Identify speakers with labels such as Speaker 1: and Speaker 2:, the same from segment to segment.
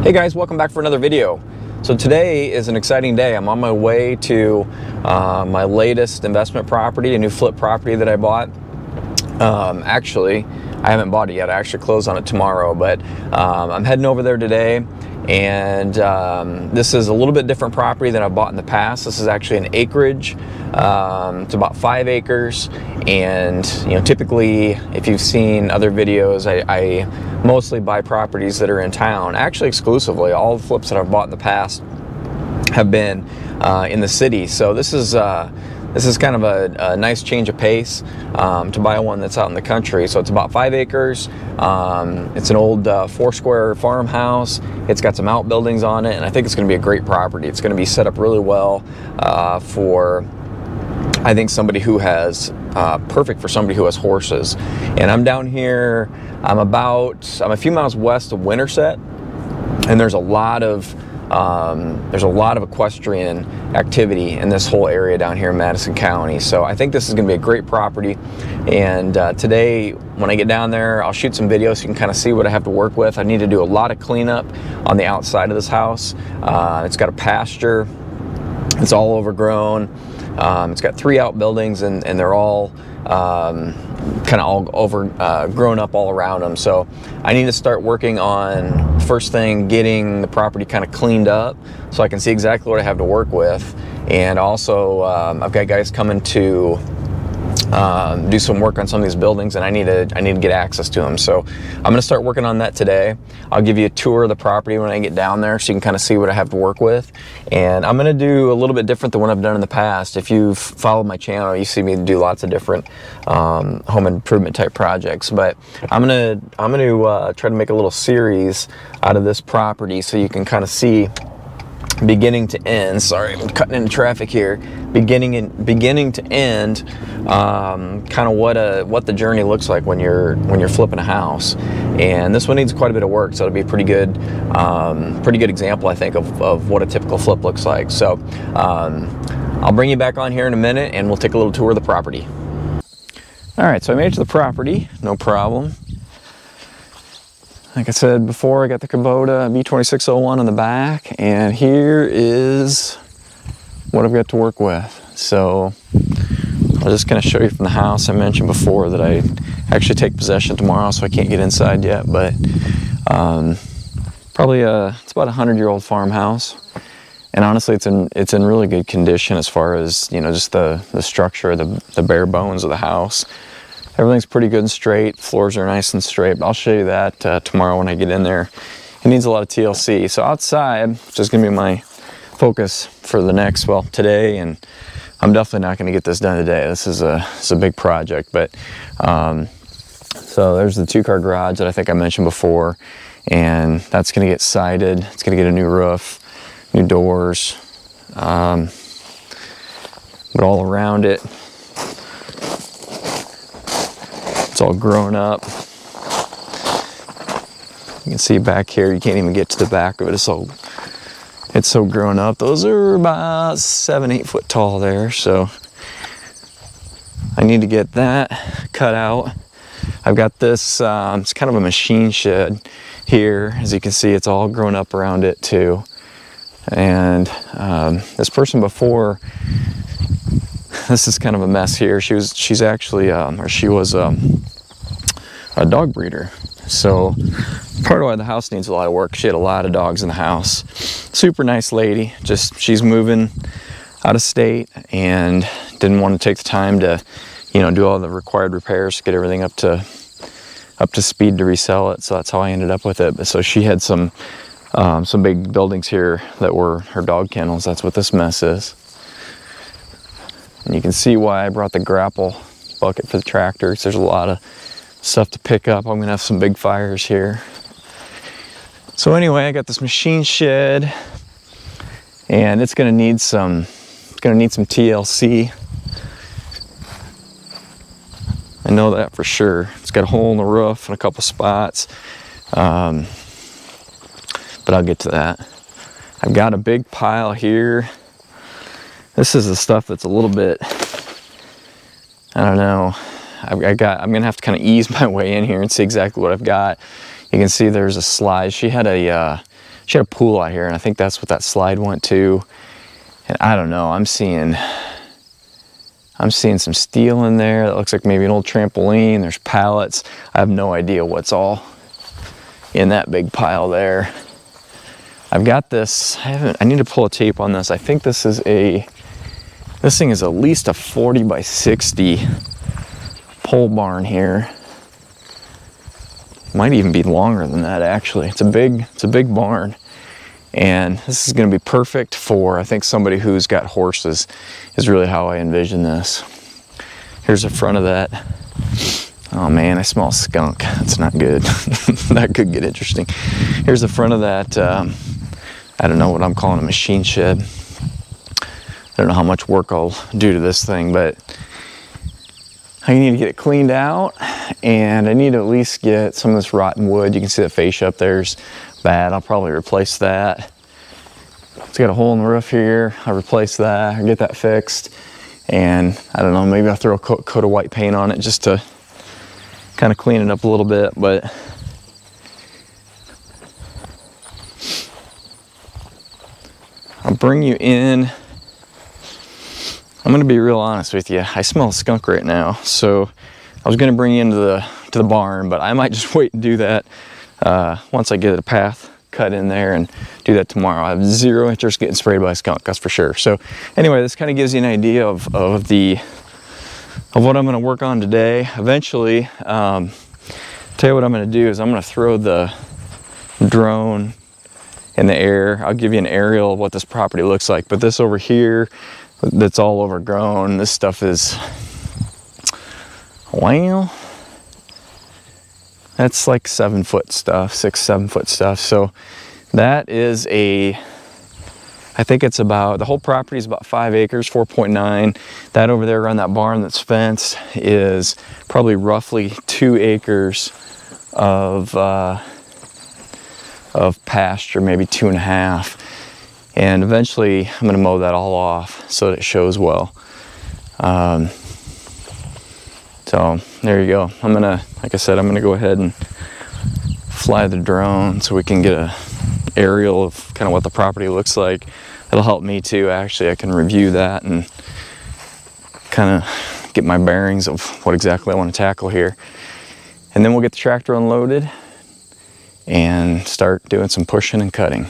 Speaker 1: Hey guys, welcome back for another video. So today is an exciting day. I'm on my way to my latest investment property, a new flip property that I bought. Actually, I haven't bought it yet. I actually close on it tomorrow, but I'm heading over there today. And this is a little bit different property than I've bought in the past. This is actually an acreage. It's about 5 acres, and typically, if you've seen other videos, I mostly buy properties that are in town. Actually, exclusively, all the flips that I've bought in the past have been in the city. So this is kind of a nice change of pace to buy one that's out in the country. So it's about 5 acres. It's an old 4-square farmhouse. It's got some outbuildings on it, and I think it's going to be a great property. It's going to be set up really well for, I think, somebody who has perfect for somebody who has horses. And I'm down here. I'm a few miles west of Winterset, and there's a lot of equestrian activity in this whole area down here in Madison County. So I think this is going to be a great property. And today, when I get down there, I'll shoot some videos so you can kind of see what I have to work with. I need to do a lot of cleanup on the outside of this house. It's got a pasture. It's all overgrown. It's got 3 outbuildings, and they're all kind of all grown up all around them. So I need to start working on, first thing, getting the property kind of cleaned up so I can see exactly what I have to work with. And also I've got guys coming to do some work on some of these buildings, and I need to get access to them. So I'm going to start working on that today. I'll give you a tour of the property when I get down there so you can kind of see what I have to work with. And I'm going to do a little bit different than what I've done in the past. If you've followed my channel, you see me do lots of different home improvement type projects. But I'm going to try to make a little series out of this property so you can kind of see beginning to end. Sorry, I'm cutting into traffic here. Beginning to end, kind of what the journey looks like when you're flipping a house. And this one needs quite a bit of work, so it'll be a pretty good example, I think, of what a typical flip looks like. So I'll bring you back on here in a minute, and we'll take a little tour of the property. All right, so I made it to the property, no problem. Like I said before, I got the Kubota B2601 on the back, and here is what I've got to work with. So I'm just going to show you from the house. I mentioned before that I actually take possession tomorrow, so I can't get inside yet, but probably it's about a 100-year-old farmhouse, and honestly it's in really good condition as far as just the structure, the bare bones of the house. Everything's pretty good and straight. Floors are nice and straight, but I'll show you that tomorrow when I get in there. It needs a lot of TLC. So outside, which is going to be my focus for the next, well, today, and I'm definitely not going to get this done today. This is a big project, but so there's the 2-car garage that I think I mentioned before, and that's going to get sided. It's going to get a new roof, new doors, but all around it, it's all grown up. You can see back here, you can't even get to the back of it. It's so grown up. Those are about 7-8 foot tall there, so I need to get that cut out. I've got this, it's kind of a machine shed here. As you can see, it's all grown up around it too. And this person before, this is kind of a mess here. She was a dog breeder. So part of why the house needs a lot of work. She had a lot of dogs in the house. Super nice lady. Just she's moving out of state and didn't want to take the time to, do all the required repairs to get everything up to speed to resell it. So that's how I ended up with it. But so she had some big buildings here that were her dog kennels. That's what this mess is. And you can see why I brought the grapple bucket for the tractors. There's a lot of stuff to pick up. I'm gonna have some big fires here. So anyway, I got this machine shed, and it's gonna need some TLC. I know that for sure. It's got a hole in the roof and a couple spots, but I'll get to that. I've got a big pile here. This is the stuff that's a little bit, I don't know. I'm gonna have to kind of ease my way in here and see exactly what I've got. You can see there's a slide. She had a she had a pool out here, and I think that's what that slide went to. And I don't know, I'm seeing some steel in there. That looks like maybe an old trampoline. There's pallets. I have no idea what's all in that big pile there. I've got this, I need to pull a tape on this. I think this thing is at least a 40 by 60 pole barn here. Might even be longer than that, actually. It's a big barn. And this is gonna be perfect for, I think, somebody who's got horses, is really how I envision this. Here's the front of that. Oh man, I smell skunk. That's not good. That could get interesting. Here's the front of that, I don't know what I'm calling a machine shed. I don't know how much work I'll do to this thing, but I need to get it cleaned out, and I need to at least get some of this rotten wood. You can see the fascia up there's bad. I'll probably replace that. It's got a hole in the roof here. I'll replace that, I'll get that fixed, and I don't know, maybe I'll throw a coat of white paint on it just to kind of clean it up a little bit. But I'll bring you in. I'm gonna be real honest with you. I smell a skunk right now, so I was gonna bring you into the barn, but I might just wait and do that once I get a path cut in there, and do that tomorrow. I have zero interest getting sprayed by a skunk, that's for sure. So anyway, this kind of gives you an idea of what I'm gonna work on today. Eventually, tell you what I'm gonna do is I'm gonna throw the drone in the air. I'll give you an aerial of what this property looks like, but this over here, that's all overgrown. This stuff is, well, that's like 7 foot stuff, 6-7 foot stuff. So that is I think it's about, the whole property is about 5 acres, 4.9. That over there around that barn that's fenced is probably roughly 2 acres of pasture, maybe 2.5. And eventually I'm gonna mow that all off so that it shows well. So there you go. I'm gonna, like I said, I'm gonna go ahead and fly the drone so we can get a aerial of kind of what the property looks like. It'll help me too, actually. I can review that and kind of get my bearings of what exactly I want to tackle here. And then we'll get the tractor unloaded and start doing some pushing and cutting.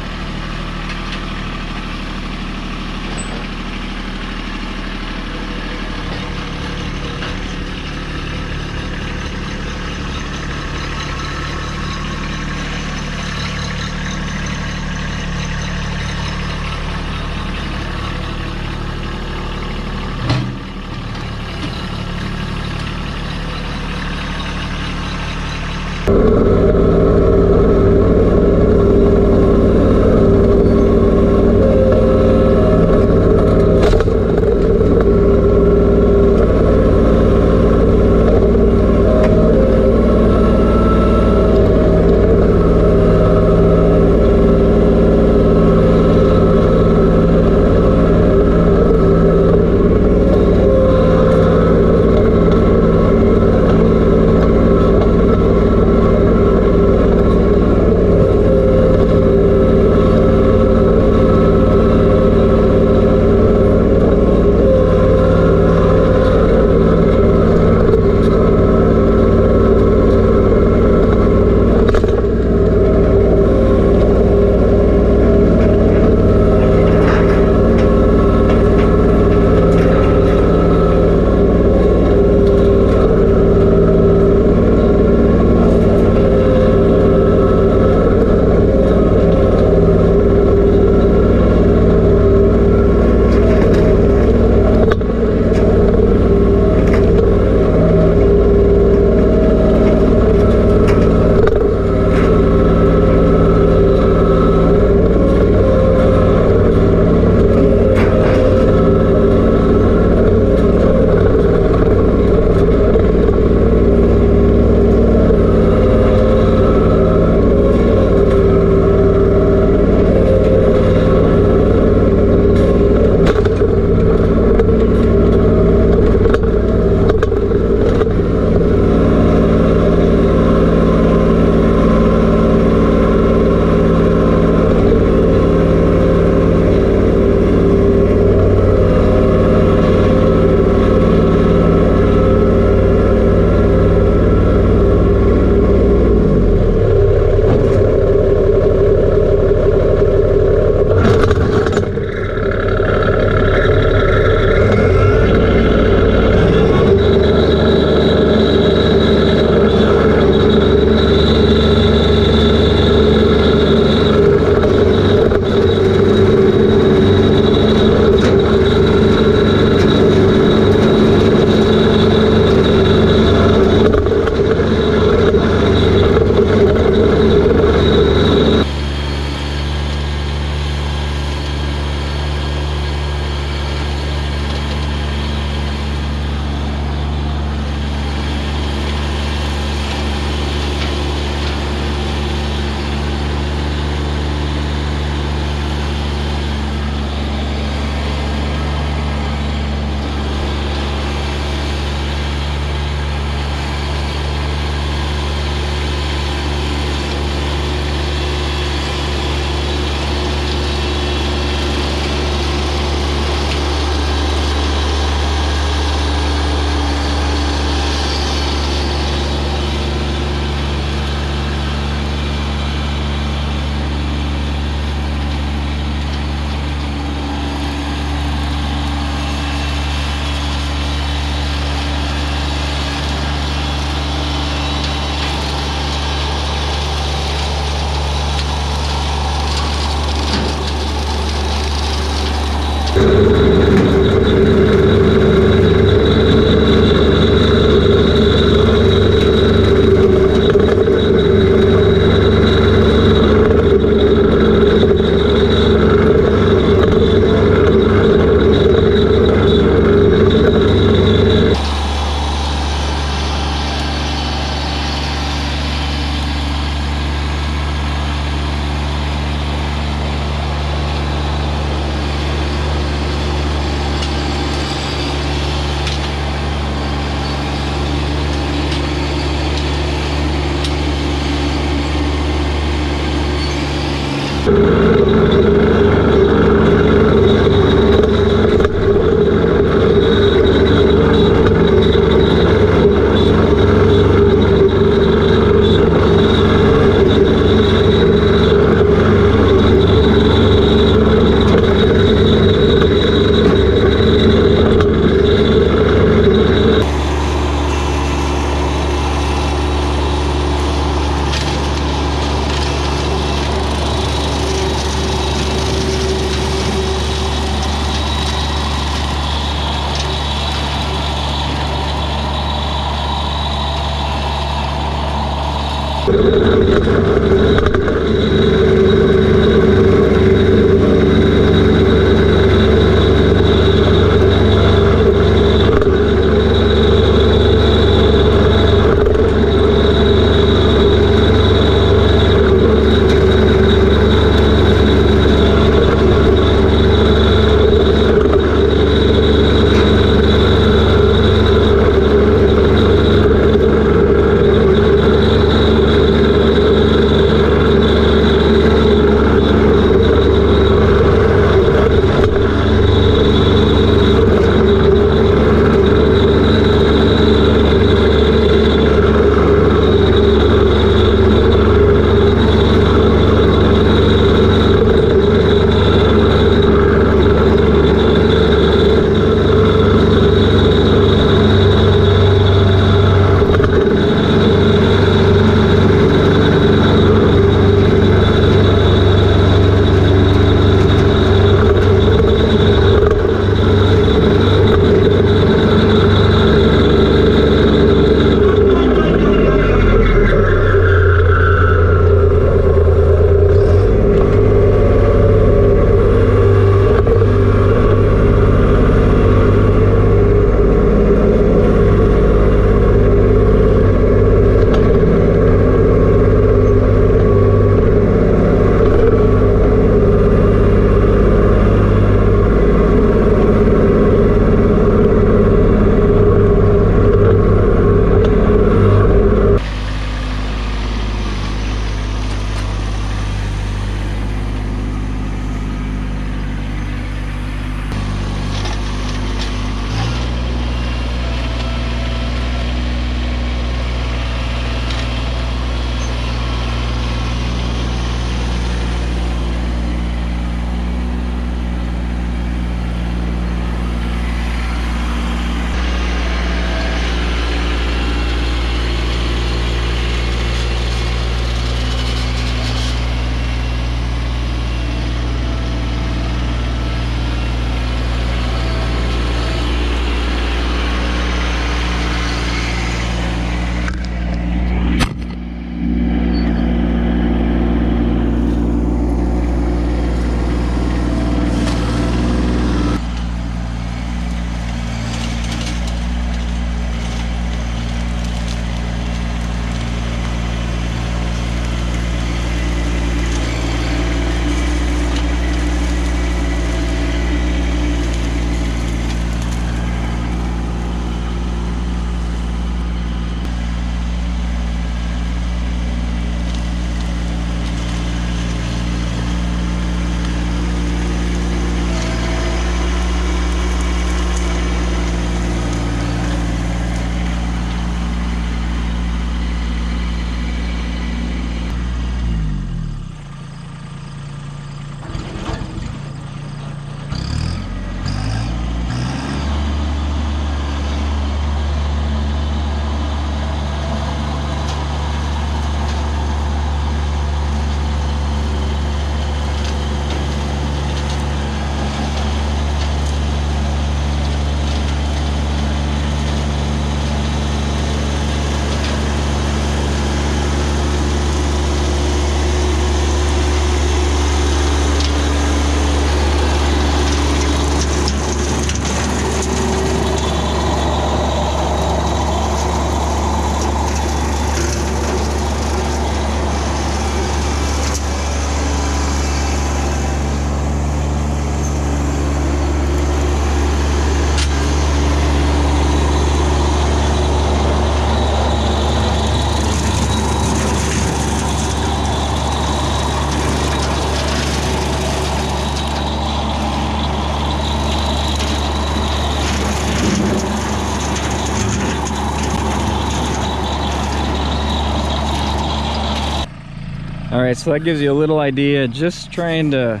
Speaker 2: All right, so that gives you a little idea. Just trying to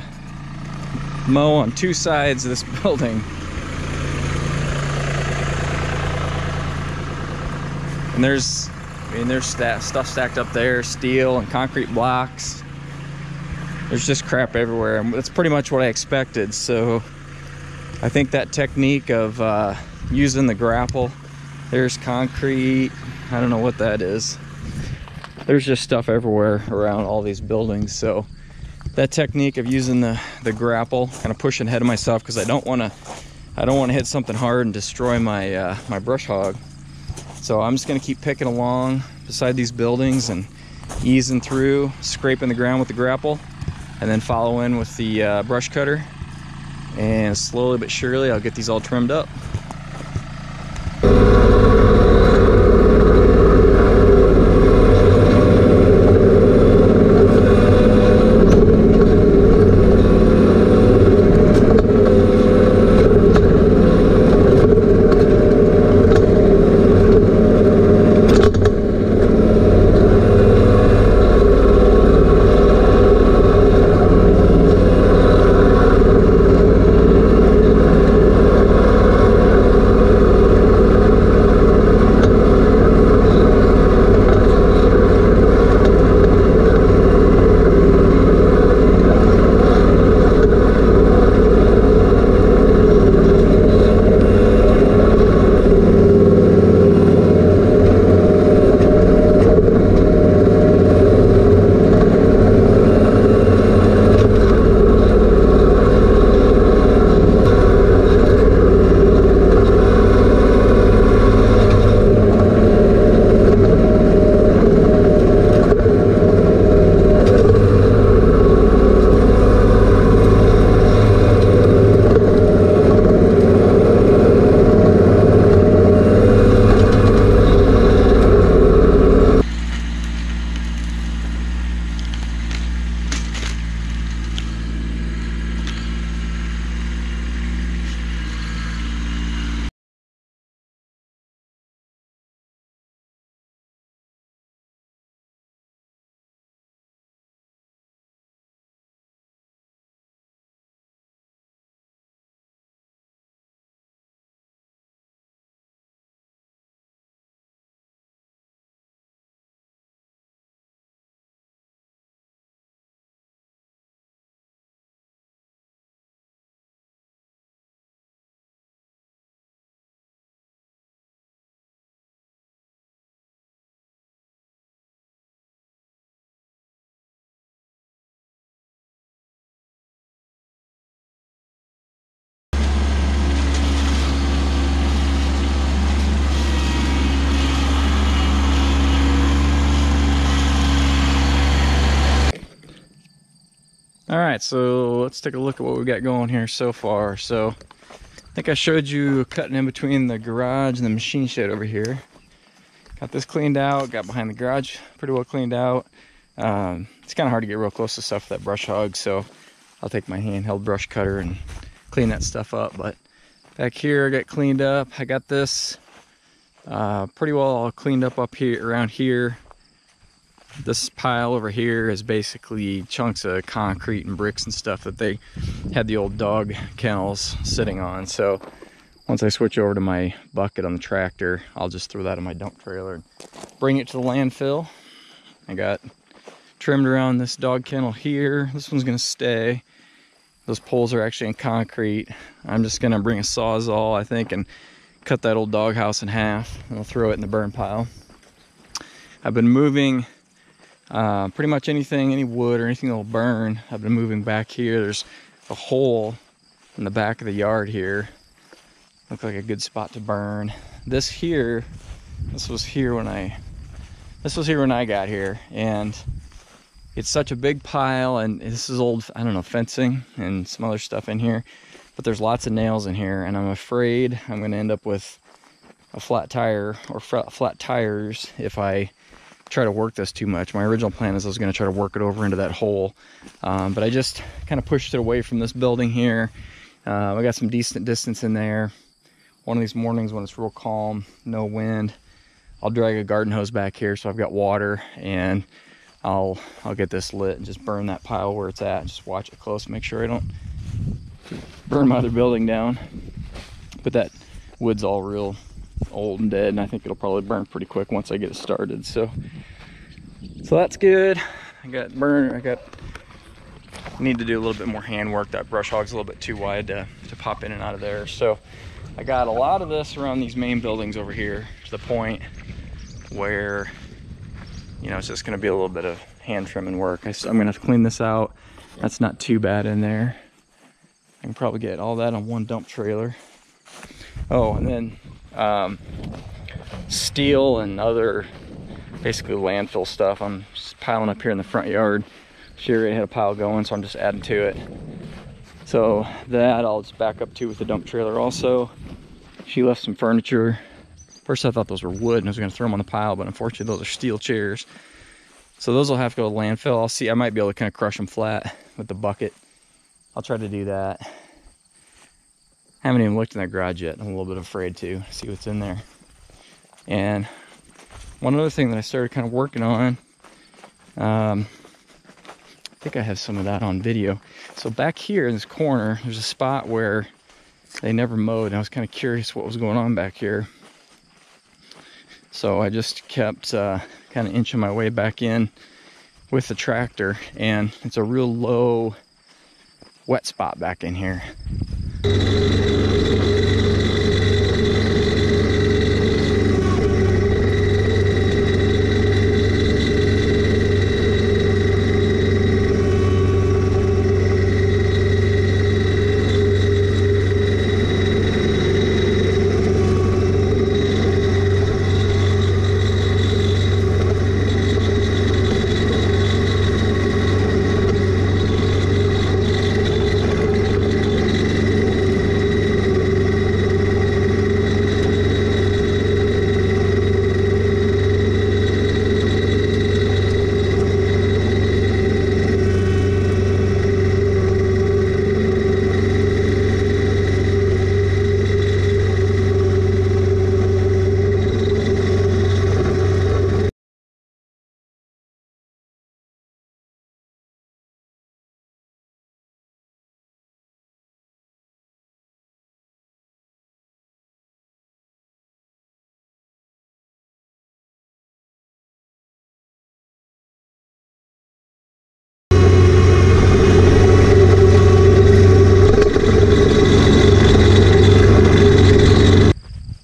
Speaker 2: mow on two sides of this building. And there's stuff stacked up there, steel and concrete blocks. There's just crap everywhere, and that's pretty much what I expected. So I think that technique of using the grapple, there's concrete, I don't know what that is. there's just stuff everywhere around all these buildings. So that technique of using the grapple, kind of pushing ahead of myself, because I don't want to hit something hard and destroy my my brush hog. So I'm just going to keep picking along beside these buildings and easing through, scraping the ground with the grapple, and then follow in with the brush cutter, and slowly but surely I'll get these all trimmed up. All right, so let's take a look at what we got going here so far. So I think I showed you cutting in between the garage and the machine shed over here. Got this cleaned out, got behind the garage pretty well cleaned out. It's kind of hard to get real close to stuff with that brush hog, so I'll take my handheld brush cutter and clean that stuff up. But back here I got cleaned up. I got this pretty well all cleaned up here, around here. This pile over here is basically chunks of concrete and bricks and stuff that they had the old dog kennels sitting on. So once I switch over to my bucket on the tractor, I'll just throw that in my dump trailer and bring it to the landfill. I got trimmed around this dog kennel here. This one's gonna stay. Those poles are actually in concrete. I'm just gonna bring a Sawzall, I think, and cut that old doghouse in half, and I'll throw it in the burn pile. I've been moving pretty much anything, any wood or anything that will burn. I've been moving back here. There's a hole in the back of the yard here. Looks like a good spot to burn. This was here when I got here, and it's such a big pile, and this is old, I don't know, fencing and some other stuff in here, but there's lots of nails in here, and I'm afraid I'm going to end up with a flat tire or flat tires if I try to work this too much. My original plan is I was going to try to work it over into that hole, but I just kind of pushed it away from this building here. I got some decent distance in there. One of these mornings when it's real calm, no wind, I'll drag a garden hose back here so I've got water, and I'll get this lit and just burn that pile where it's at. Just watch it close, make sure I don't burn my other building down. But that wood's all real old and dead, and I think it'll probably burn pretty quick once I get it started. So that's good. I need to do a little bit more hand work. That brush hog's a little bit too wide to pop in and out of there. So I got a lot of this around these main buildings over here, to the point where you know, it's just gonna be a little bit of hand trimming work. I'm gonna have to clean this out. That's not too bad in there. I can probably get all that on one dump trailer. Oh, and then steel and other basically landfill stuff I'm just piling up here in the front yard. She already had a pile going, so I'm just adding to it. So that I'll just back up to with the dump trailer also. She left some furniture. First I thought those were wood and I was gonna throw them on the pile, but unfortunately those are steel chairs. So those will have to go to landfill. I'll see, I might be able to kind of crush them flat with the bucket. I'll try to do that. I haven't even looked in that garage yet. I'm a little bit afraid to see what's in there. And one other thing that I started kind of working on, I think I have some of that on video. So back here in this corner, there's a spot where they never mowed, and I was kind of curious what was going on back here. So I just kept kind of inching my way back in with the tractor, and it's a real low wet spot back in here.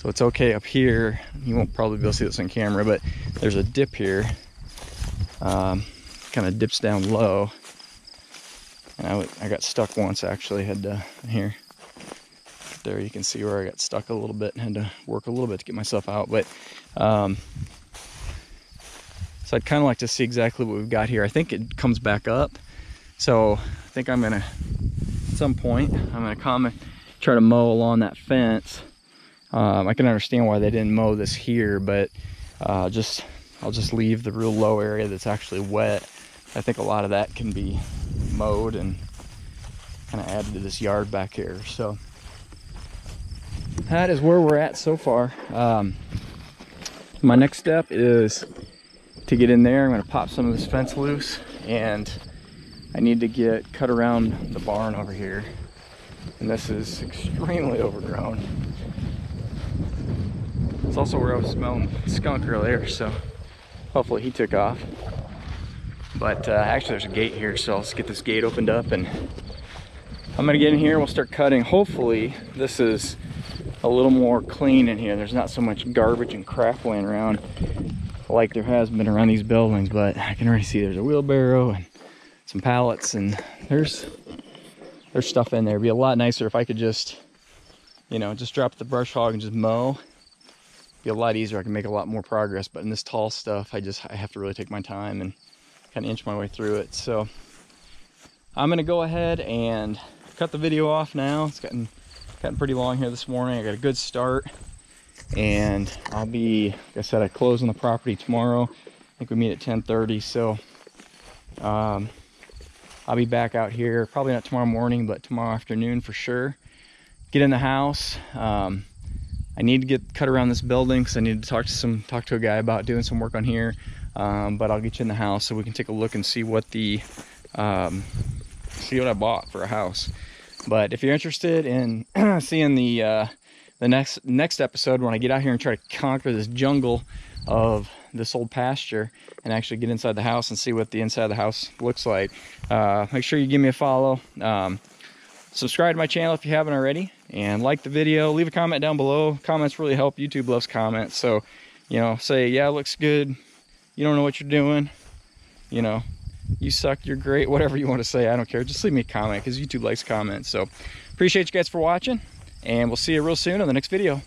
Speaker 2: So it's okay up here. You won't probably be able to see this on camera, but there's a dip here. Kind of dips down low. And I got stuck once actually. Had to, here. There you can see where I got stuck a little bit and had to work a little bit to get myself out. But so I'd kind of like to see exactly what we've got here. I think it comes back up. So I think I'm gonna, at some point, I'm gonna come and try to mow along that fence. I can understand why they didn't mow this here, but I'll just leave the real low area that's actually wet. I think a lot of that can be mowed and kind of added to this yard back here. So that is where we're at so far. My next step is to get in there. I'm going to pop some of this fence loose, and I need to cut around the barn over here. And this is extremely overgrown. It's also where I was smelling skunk earlier, so hopefully he took off. But actually there's a gate here, so let's get this gate opened up and I'm gonna get in here and we'll start cutting. Hopefully this is a little more clean in here. There's not so much garbage and crap laying around like there has been around these buildings, but I can already see there's a wheelbarrow and some pallets, and there's stuff in there. It'd be a lot nicer if I could just, you know, just drop the brush hog and just mow. Be a lot easier. I can make a lot more progress, but in this tall stuff, I have to really take my time and kind of inch my way through it. So I'm gonna go ahead and cut the video off now. It's gotten pretty long here this morning. I got a good start, and I'll be, like I said, I close on the property tomorrow. I think we meet at 10:30, so I'll be back out here probably not tomorrow morning, but tomorrow afternoon for sure. Get in the house. I need to cut around this building because I need to talk to a guy about doing some work on here. But I'll get you in the house so we can take a look and see what see what I bought for a house. But if you're interested in seeing the next episode, when I get out here and try to conquer this jungle of this old pasture and actually get inside the house and see what the inside of the house looks like, make sure you give me a follow. Subscribe to my channel if you haven't already, and like the video. Leave a comment down below. Comments really help. YouTube loves comments, so, you know, say, yeah, it looks good, you don't know what you're doing, you know, you suck, you're great, whatever you want to say, I don't care. Just leave me a comment, because YouTube likes comments. So appreciate you guys for watching, and we'll see you real soon on the next video.